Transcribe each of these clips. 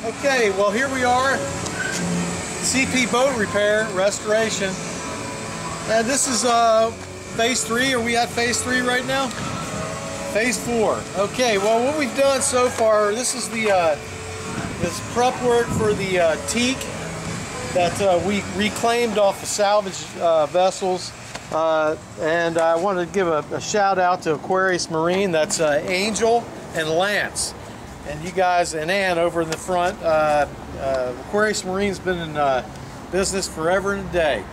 Okay, well here we are, CP Boat Repair Restoration, and this is phase 3. Are we at phase 3 right now? Phase 4. Okay, well what we've done so far, this is the this prep work for the teak that we reclaimed off the salvage vessels, and I wanted to give a shout out to Aquarius Marine. That's Angel and Lance. And you guys and Ann over in the front. Aquarius Marine's been in business forever and a day,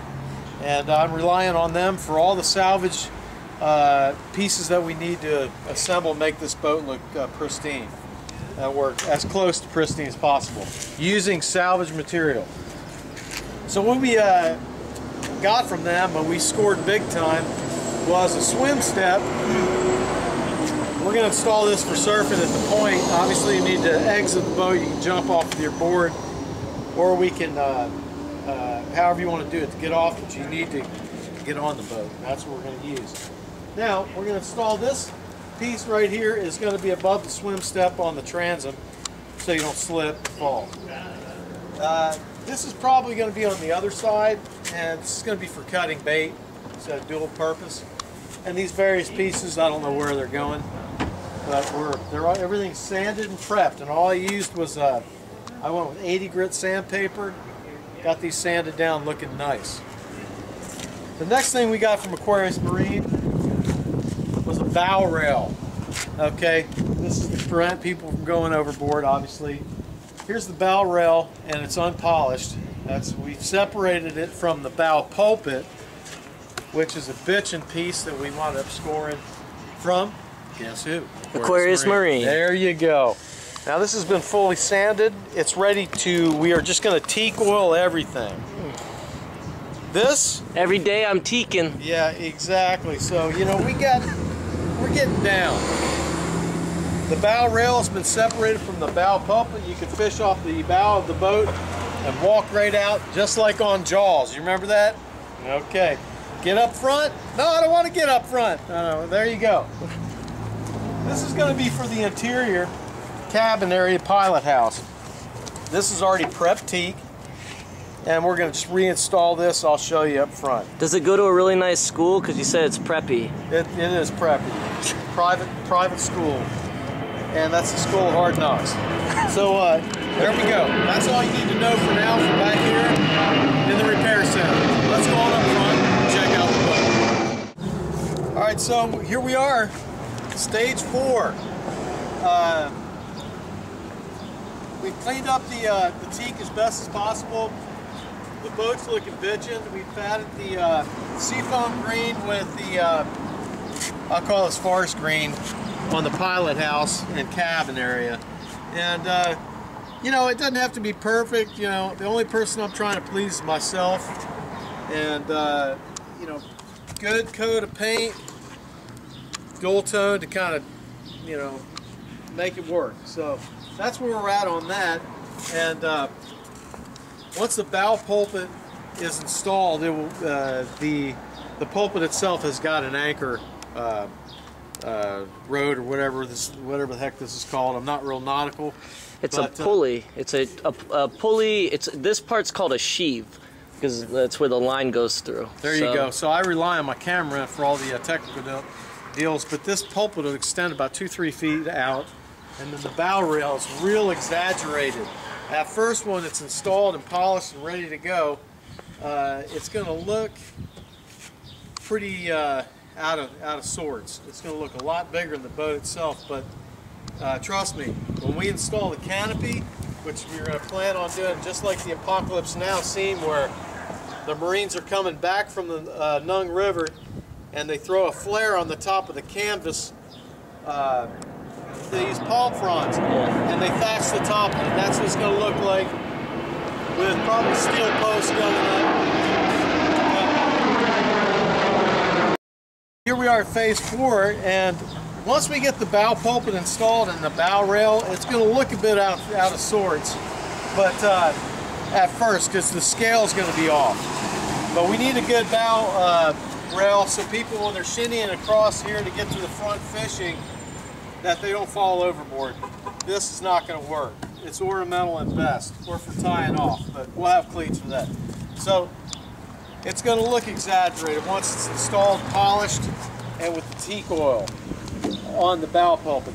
and I'm relying on them for all the salvage pieces that we need to assemble, make this boat look pristine, or as close to pristine as possible, using salvage material. So what we got from them, and we scored big time, was a swim step. We're going to install this for surfing at the point. Obviously you need to exit the boat. You can jump off with your board, or we can, however you want to do it, to get off, but you need to get on the boat. That's what we're going to use. Now we're going to install this piece right here. Is going to be above the swim step on the transom, so you don't slip and fall. This is probably going to be on the other side, and this is going to be for cutting bait. It's a dual purpose. And these various pieces, I don't know where they're going, but everything's sanded and prepped. And all I used was I went with 80 grit sandpaper. Got these sanded down, looking nice. The next thing we got from Aquarius Marine was a bow rail. Okay, this is to prevent people from going overboard, obviously. Here's the bow rail, and it's unpolished. We've separated it from the bow pulpit, which is a bitchin' piece that we wound up scoring from, guess who? Aquarius Marine. There you go. Now this has been fully sanded. It's ready to, we are just going to teak oil everything. This? Every day I'm teaking. Yeah, exactly. So, you know, we're getting down. The bow rail has been separated from the bow pulpit. You can fish off the bow of the boat and walk right out, just like on Jaws. You remember that? Okay. Get up front? No, I don't want to get up front. No, there you go. This is going to be for the interior cabin area pilot house. This is already prepped teak, and we're going to just reinstall this. I'll show you up front. Does it go to a really nice school? Because you said it's preppy. It is preppy. Private school. And that's the School of Hard Knocks. So there we go. That's all you need to know for now from back here in the repair center. Let's go on up front and check out the boat. All right, so here we are, stage 4. We've cleaned up the teak as best as possible. The boat's looking bitchin'. We've added the seafoam green with the, I'll call this forest green, on the pilot house and cabin area. And you know, it doesn't have to be perfect. You know, the only person I'm trying to please is myself. And you know, good coat of paint, dual tone, to kind of, you know, make it work. So that's where we're at on that. And once the bow pulpit is installed, it will, the pulpit itself has got an anchor road, or whatever the heck this is called. I'm not real nautical. It's a pulley. It's a pulley. This part's called a sheave, because that's where the line goes through. There you go. So I rely on my camera for all the technical deals, but this pulpit will extend about 2-3 feet out, and then the bow rail is real exaggerated. At first, when it's installed and polished and ready to go, it's going to look pretty out of sorts. It's going to look a lot bigger than the boat itself, but trust me, when we install the canopy, which we're going to plan on doing just like the Apocalypse Now scene, where the Marines are coming back from the Nung River and they throw a flare on the top of the canvas, they use palm fronds, and they thatch the top, and that's what it's going to look like, with probably steel posts going up. Here we are at phase 4, and once we get the bow pulpit installed and the bow rail, it's going to look a bit out of sorts, but at first, because the scale is going to be off. But we need a good bow rail so people, when they're shinnying across here to get to the front fishing, that they don't fall overboard. This is not going to work. it's ornamental at best, or for tying off, but we'll have cleats for that. So it's going to look exaggerated once it's installed, polished, and with the teak oil on the bow pulpit.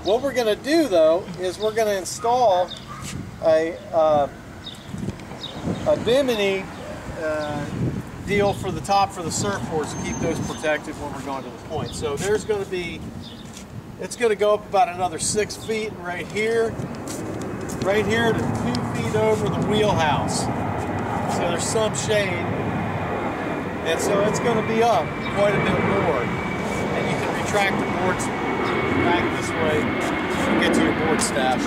What we're going to do though is we're going to install a bimini deal for the top for the surfboards to keep those protected when we're going to the point. So there's going to be, it's going to go up about another 6 feet right here to 2 feet over the wheelhouse. So there's some shade, and so it's going to be up quite a bit more. And you can retract the boards back this way to get to your board stash.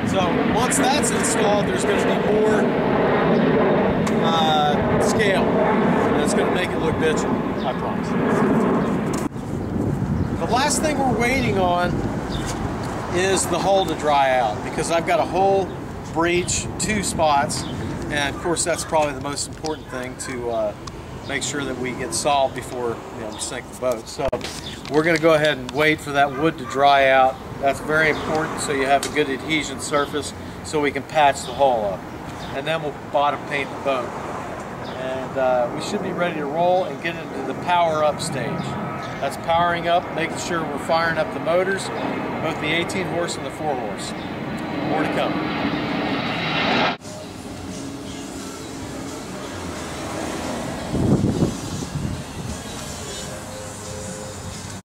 So once that's installed, there's going to be more scale, and it's going to make it look bitchin', I promise. The last thing we're waiting on is the hull to dry out, because I've got a hole breach, 2 spots, and of course that's probably the most important thing to make sure that we get solved before we sink the boat. So we're going to go ahead and wait for that wood to dry out. That's very important, so you have a good adhesion surface so we can patch the hole up. And then we'll bottom paint the boat. And we should be ready to roll and get into the power up stage. That's powering up, making sure we're firing up the motors, both the 18 horse and the 4 horse. More to come.